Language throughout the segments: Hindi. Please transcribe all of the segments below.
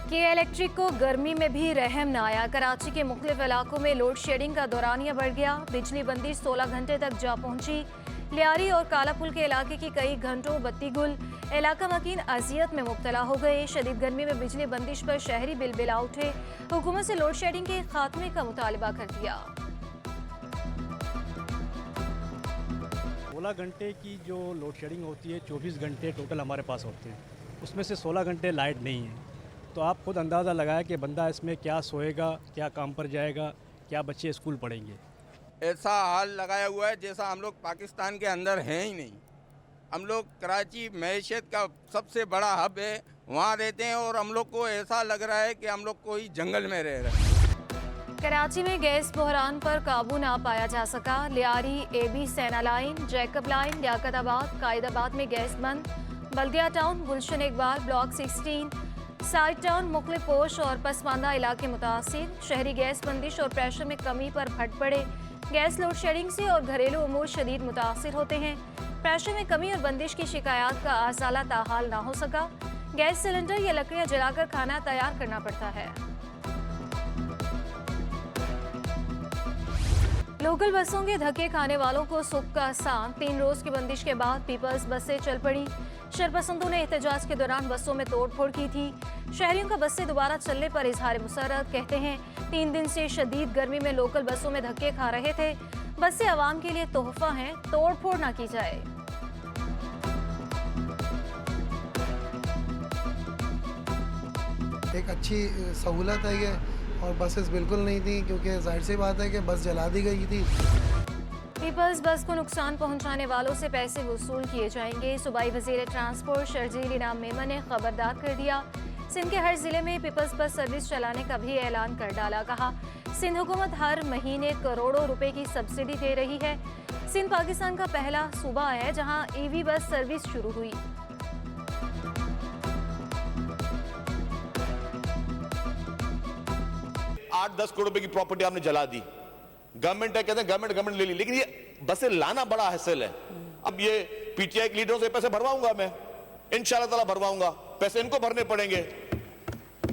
के इलेक्ट्रिक को गर्मी में भी रहम न आया। कराची के मुख्तलिफ इलाकों में लोड शेडिंग का दौरानिया बढ़ गया। बिजली बंदी 16 घंटे तक जा पहुंची। लियारी और कालापुल के इलाके की कई घंटों बत्ती गुल। इलाका मकीन अजियत में मुब्तला हो गए। शदीद गर्मी में बिजली बंदिश पर शहरी बिलबिला उठे। हुकूमत से लोड शेडिंग के खात्मे का मुतालबा कर दिया। 16 घंटे की जो लोड शेडिंग होती है, 24 घंटे टोटल हमारे पास होते हैं, उसमें से 16 घंटे लाइट नहीं है। तो आप खुद अंदाज़ा लगाएं कि बंदा इसमें क्या सोएगा, क्या काम पर जाएगा, क्या बच्चे स्कूल पढ़ेंगे। ऐसा हाल लगाया हुआ है जैसा हम लोग पाकिस्तान के अंदर हैं ही नहीं। हम लोग कराची मैशत का सबसे बड़ा हब है, वहाँ रहते हैं और हम लोग को ऐसा लग रहा है कि हम लोग कोई जंगल में रह रहे हैं। कराची में गैस बहरान पर काबू ना पाया जा सका। लियारी, AB सेना line, Jacob line, Liaquatabad, Qaidabad में गैस बंद। बल्दिया टाउन, गुलशन इकबाल, ब्लॉक 16, साइड टाउन, मुख्तलिफ पोश और पसमानदा इलाके मुतासिर। शहरी गैस बंदिश और प्रेशर में कमी पर फट पड़े। गैस लोड शेडिंग से और घरेलू उमूर शदीद मुतासिर होते हैं। प्रेशर में कमी और बंदिश की शिकायत का आसाला ताहाल ना हो सका। गैस सिलेंडर या लकड़ियाँ जलाकर खाना तैयार करना पड़ता है। लोकल बसों के धक्के खाने वालों को सुख का आसान। 3 रोज की बंदिश के बाद पीपल्स बसें चल पड़ी। शरपसंदों ने एहतजाज के दौरान बसों में तोड़फोड़ की थी। शहरियों का बसें दोबारा चलने पर इजहार मुसर्रत। कहते हैं 3 दिन से शदीद गर्मी में लोकल बसों में धक्के खा रहे थे। बसें आवाम के लिए तोहफा हैं, तोड़फोड़ ना की जाए। एक अच्छी सहूलत है ये, और बसेस बिल्कुल नहीं थी क्योंकि जाहिर सी बात है कि बस जला दी गई थी। पीपल्स बस को नुकसान पहुंचाने वालों से पैसे वसूल किए जाएंगे। सूबाई वजीर ट्रांसपोर्ट शर्जील इनाम मेमन ने खबरदार कर दिया। सिंध के हर जिले में पीपल्स बस सर्विस चलाने का भी ऐलान कर डाला। कहा सिंध हुकूमत हर महीने करोड़ों रुपए की सब्सिडी दे रही है। सिंध पाकिस्तान का पहला सूबा है जहां EV बस सर्विस शुरू हुई। आठ 10 करोड़ रुपए की प्रॉपर्टी आपने जला दी। गवर्नमेंट है, कहते हैं गवर्नमेंट ले ली, लेकिन ये बसें लाना बड़ा हासिल है। अब ये PTI के लीडरों से पैसे भरवाऊंगा मैं, इंशाल्लाह ताला भरवाऊंगा। पैसे इनको भरने पड़ेंगे।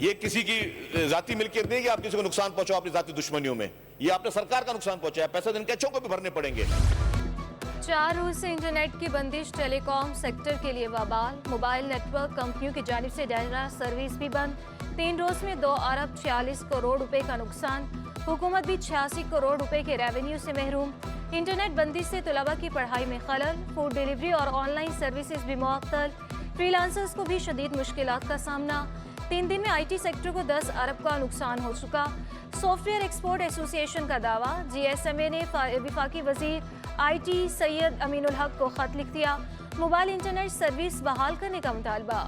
ये किसी की जाती मिल्कियत नहीं कि आप किसी को नुकसान पहुंचाओ अपनी जाती दुश्मनियों में। ये आपने सरकार का नुकसान पहुंचाया, पैसे इनके अच्छों को भी भरने पड़ेंगे। 4 रोज से इंटरनेट की बंदिश टेलीकॉम सेक्टर के लिए वबाल। मोबाइल नेटवर्क कंपनियों की जानिब से डाटा सर्विस भी बंद। 3 रोज में 2 अरब 46 करोड़ रुपए का नुकसान। हुकूमत भी 86 करोड़ रुपए के रेवेन्यू से महरूम। इंटरनेट बंदिश से तलबा की पढ़ाई में खलल। फूड डिलीवरी और ऑनलाइन सर्विसेज भी मुअत्तल। फ्रीलांसर्स को भी शदीद मुश्किलात का सामना। 3 दिन में IT सेक्टर को 10 अरब का नुकसान हो चुका। सॉफ्टवेयर एक्सपोर्ट एसोसिएशन का दावा। GSMA ने विफाकी वजीर IT सैयद अमीनुल हक को खत लिख दिया। मोबाइल इंटरनेट सर्विस बहाल करने का मुतालबा।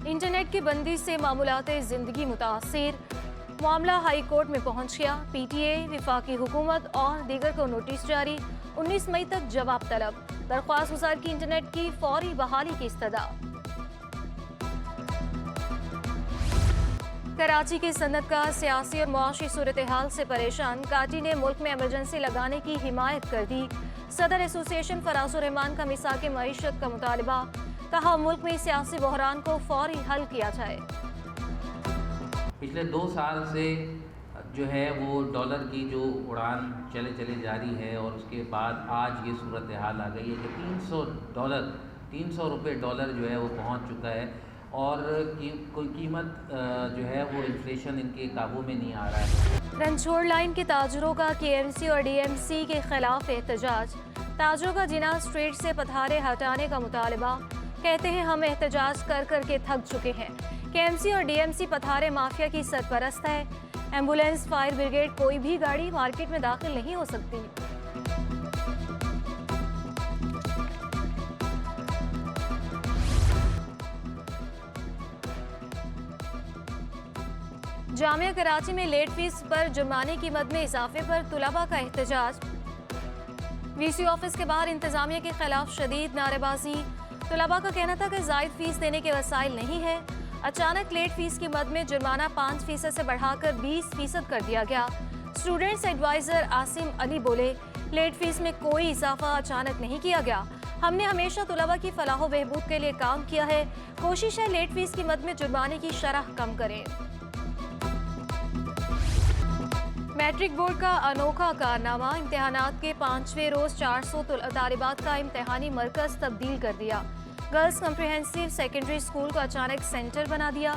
इंटरनेट की बंदी से मामूलाते जिंदगी मुतासिर। मामला हाई कोर्ट में पहुंच गया। PTA, विफाकी हुकूमत और दीगर को नोटिस जारी। 19 मई तक जवाब तलब। दरख्वास्त गुजार की इंटरनेट की फौरी बहाली की इस्तदा। कराची के सनतकार सियासी और मुआशी सूरत हाल से परेशान। काटी ने मुल्क में इमरजेंसी लगाने की हिमायत कर दी। सदर एसोसिएशन फराजुर रहमान का मिसाक मईशत का मुतालबा। कहा मुल्क में सियासी बहरान को फौरी हल किया जाए। पिछले 2 साल से जो है वो डॉलर की जो उड़ान चले जारी है, और उसके बाद आज ये सूरत हाल आ गई है कि $300 रुपये डॉलर जो है वो पहुंच चुका है, और कोई कीमत जो है वो इन्फ्लेशन इनके काबू में नहीं आ रहा है। रंछोड़ लाइन के ताजरों का KMC और DMC के खिलाफ एहतजाज। ताजरों का जिना स्ट्रीट से पथारे हटाने का मुतालबा। कहते हैं हम एहतजाज कर के थक चुके हैं। KMC और DMC पथारे माफिया की सरपरस्त है। एम्बुलेंस, फायर ब्रिगेड, कोई भी गाड़ी मार्केट में दाखिल नहीं हो सकती। जामिया कराची में लेट फीस पर जुर्माने की मद में इजाफे पर तुलबा का एहतजाज। VC ऑफिस के बाहर इंतजामिया के खिलाफ शदीद नारेबाजी। तुलबा का कहना था कि जायद फीस देने के वसाइल नहीं है। अचानक लेट फीस की मद में जुर्माना 5% से बढ़ाकर 20% कर दिया गया। स्टूडेंट्स एडवाइजर आसिम अली बोले लेट फीस में कोई इजाफा अचानक नहीं किया गया। हमने हमेशा तलबा की फलाह बहबूद के लिए काम किया है। कोशिश है लेट फीस की मद में जुर्माने की शरह कम करें। मैट्रिक बोर्ड का अनोखा कारनामा, इम्तिहानात के 5वें रोज 400 तालिबात का इम्तिहानी मरकज तब्दील कर दिया। गर्ल्स कम्प्रिहेंसिव सेकेंडरी स्कूल को अचानक सेंटर बना दिया।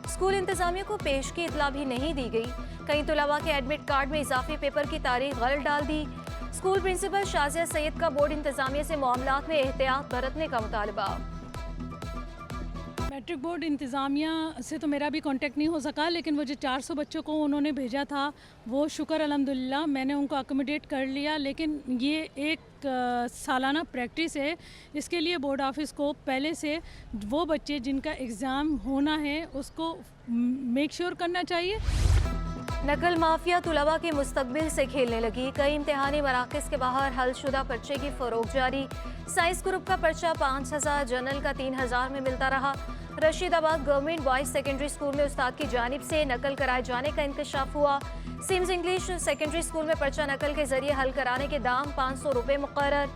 स्कूल इंतजामिया को पेश की इतला भी नहीं दी गई। कई तलबा के एडमिट कार्ड में इजाफी पेपर की तारीख गलत डाल दी। स्कूल प्रिंसिपल शाजिया सैयद का बोर्ड इंतजामिया से मामलात में एहतियात बरतने का मुतालबा। मैट्रिक बोर्ड इंतज़ामिया से तो मेरा भी कांटेक्ट नहीं हो सका, लेकिन वो जो 400 बच्चों को उन्होंने भेजा था वो शुक्र अल्हम्दुलिल्लाह मैंने उनको अकोमोडेट कर लिया। लेकिन ये एक सालाना प्रैक्टिस है, इसके लिए बोर्ड ऑफिस को पहले से वो बच्चे जिनका एग्ज़ाम होना है उसको मेक श्योर करना चाहिए। नकल माफिया तलबा के मुस्तकबिल से खेलने लगी। कई इम्तिहानी मराकज़ के बाहर हलशुदा पर्चे की फ़रोग जारी। साइंस ग्रुप का पर्चा 5000, जनरल का 3000 में मिलता रहा। Rashidabad government boys secondary school में उस्ताद की जानिब से नकल कराए जाने का इंकशाफ हुआ। सिम्स इंग्लिश सेकेंडरी स्कूल में पर्चा नकल के जरिए हल कराने के दाम 500 रुपये मुकर्रर।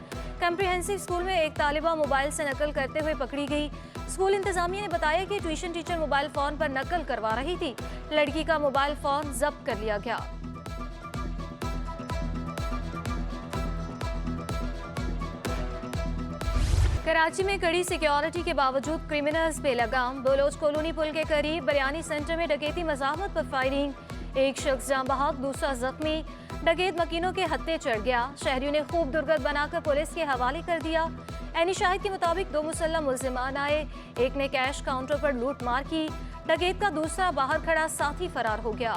कम्प्रिहेंसिव स्कूल में एक तालिबा मोबाइल से नकल करते हुए पकड़ी गई। स्कूल इंतजामिया ने बताया कि ट्यूशन टीचर मोबाइल फ़ोन पर नकल करवा रही थी। लड़की का मोबाइल फ़ोन जब्त कर लिया गया। कराची में कड़ी सिक्योरिटी के बावजूद क्रिमिनल्स पे लगाम। बलोच कॉलोनी पुल के करीब बिरयानी सेंटर में डकैती मज़ाहमत पर फायरिंग। एक शख्स जाँ बहक, दूसरा जख्मी। डकैत मकीनों के हत्थे चढ़ गया। शहरियों ने खूब दुर्गत बनाकर पुलिस के हवाले कर दिया। एनी शाहिद के मुताबिक 2 मुसल्लम मुल्जिमान आए। एक ने कैश काउंटर पर लूट मार की। डकैत का दूसरा बाहर खड़ा साथी फरार हो गया।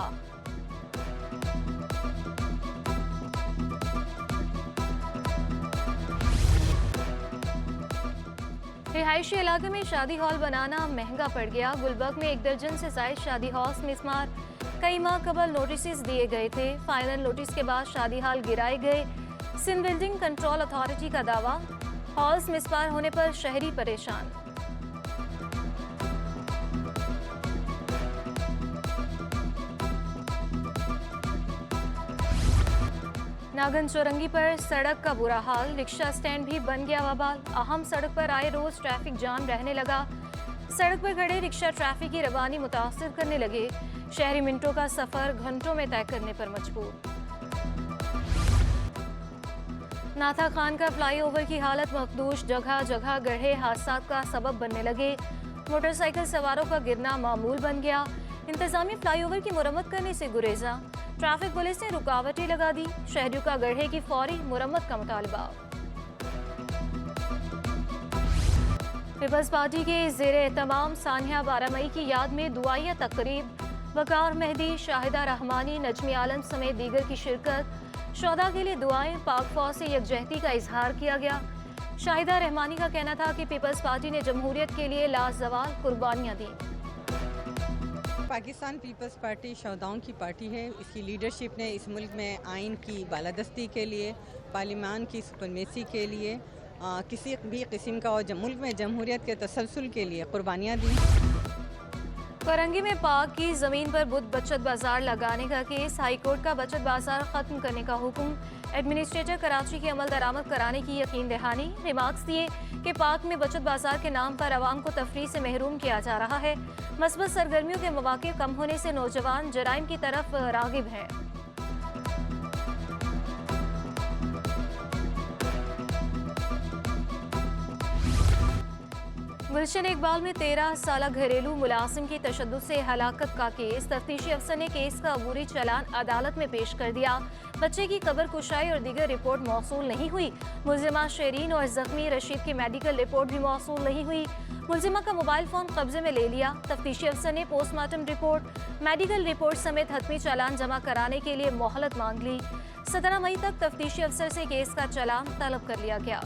रिहायशी इलाके में शादी हॉल बनाना महंगा पड़ गया। गुलबर्ग में 1 दर्जन से जायद शादी हॉल्स मिसमार। कई माह कबल नोटिस दिए गए थे। फाइनल नोटिस के बाद शादी हॉल गिराए गए। सिंध बिल्डिंग कंट्रोल अथॉरिटी का दावा, हॉल्स मिसमार होने पर शहरी परेशान। नागन चौरंगी पर सड़क का बुरा हाल। रिक्शा स्टैंड भी बन गया वबाल। अहम सड़क पर आए रोज ट्रैफिक जाम रहने लगा। सड़क पर खड़े रिक्शा ट्रैफिक की रवानी मुतासिर करने लगे। शहरी मिनटों का सफर घंटों में तय करने पर मजबूर। नाथा खान का फ्लाईओवर की हालत मखदूश। जगह जगह गड्ढे हादसात का सबब बनने लगे। मोटरसाइकिल सवारों का गिरना मामूल बन गया। इंतजामी फ्लाईओवर की मुरम्मत करने से गुरेजा। ट्रैफिक पुलिस ने रुकावटें लगा दी। शहरियों का गड्ढे की फौरी मुरम्मत का मुतालबा। पीपल्स पार्टी के ज़ेरे एहतमाम सानिया 12 मई की याद में दुआया तकरीब। वकार मेहदी, शाहिदा रहमानी, नजमी आलम समेत दीगर की शिरकत। शोहदा के लिए दुआएं। पाक फौज से यकजहती का इजहार किया गया। शाहिदा रहमानी का कहना था कि पीपल्स पार्टी ने जमहूरियत के लिए लाजवाल कुर्बानियाँ दी। पाकिस्तान पीपल्स पार्टी शहदाओं की पार्टी है। इसकी लीडरशिप ने इस मुल्क में आइन की बालादस्ती के लिए, पार्लिमान की सुपरमेसी के लिए, किसी भी किस्म का और मुल्क में जमहूरियत के तसलसल के लिए कुर्बानियाँ दी। करंगी में पाक की ज़मीन पर बुत बचत बाजार लगाने का केस। हाईकोर्ट का बचत बाजार ख़त्म करने का हुक्म। एडमिनिस्ट्रेटर कराची की अमल दरामद कराने की यकीन दहानी। रिमार्क्स दिए कि पाक में बचत बाजार के नाम पर आवाम को तफरीह से महरूम किया जा रहा है। मस्बत सरगर्मियों के मौके कम होने से नौजवान जराइम की तरफ रागिब हैं। गुलशन इकबाल में 13 साला घरेलू मुलाजिम की तशद्दुद से हलाकत का केस। तफ्तीशी अफसर ने केस का अबूरी चालान अदालत में पेश कर दिया। बच्चे की कब्र कुशाई और दीगर रिपोर्ट मौसूल नहीं हुई। मुल्जिमा शेरीन और जख्मी रशीद की मेडिकल रिपोर्ट भी मौसूल नहीं हुई। मुल्जिमा का मोबाइल फ़ोन कब्जे में ले लिया। तफ्तीशी अफसर ने पोस्टमार्टम रिपोर्ट, मेडिकल रिपोर्ट समेत हतमी चालान जमा कराने के लिए मोहलत मांग ली। 17 मई तक तफ्तीशी अफसर से केस का चालान तलब कर लिया गया।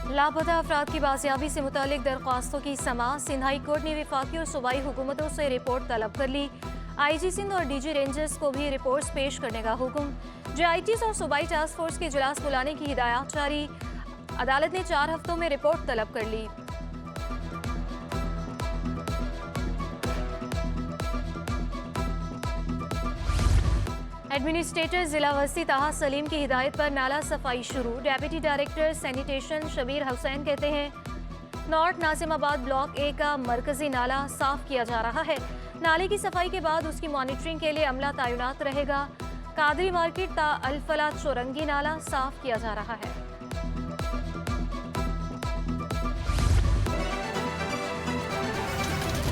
लापता अफराद की बाजियाबी से मुतालिक दरख्वास्तों की समाअत। सिंध हाई कोर्ट ने वफाकी और सूबाई हुकूमतों से रिपोर्ट तलब कर ली। IG सिंध और DG रेंजर्स को भी रिपोर्ट्स पेश करने का हुक्म। JITs और सूबाई टास्क फोर्स के इजलास बुलाने की हिदायत जारी। अदालत ने 4 हफ्तों में रिपोर्ट तलब कर ली। एडमिनिस्ट्रेटर जिला वस्ती ताहा सलीम की हिदायत पर नाला सफाई शुरू। Deputy director sanitation Shabir Hussain कहते हैं नॉर्थ नाजिमाबाद ब्लॉक ए का मरकजी नाला साफ किया जा रहा है। नाले की सफाई के बाद उसकी मॉनिटरिंग के लिए अमला तैनात रहेगा। कादरी मार्केट ता अल फला चौरंगी नाला साफ किया जा रहा है।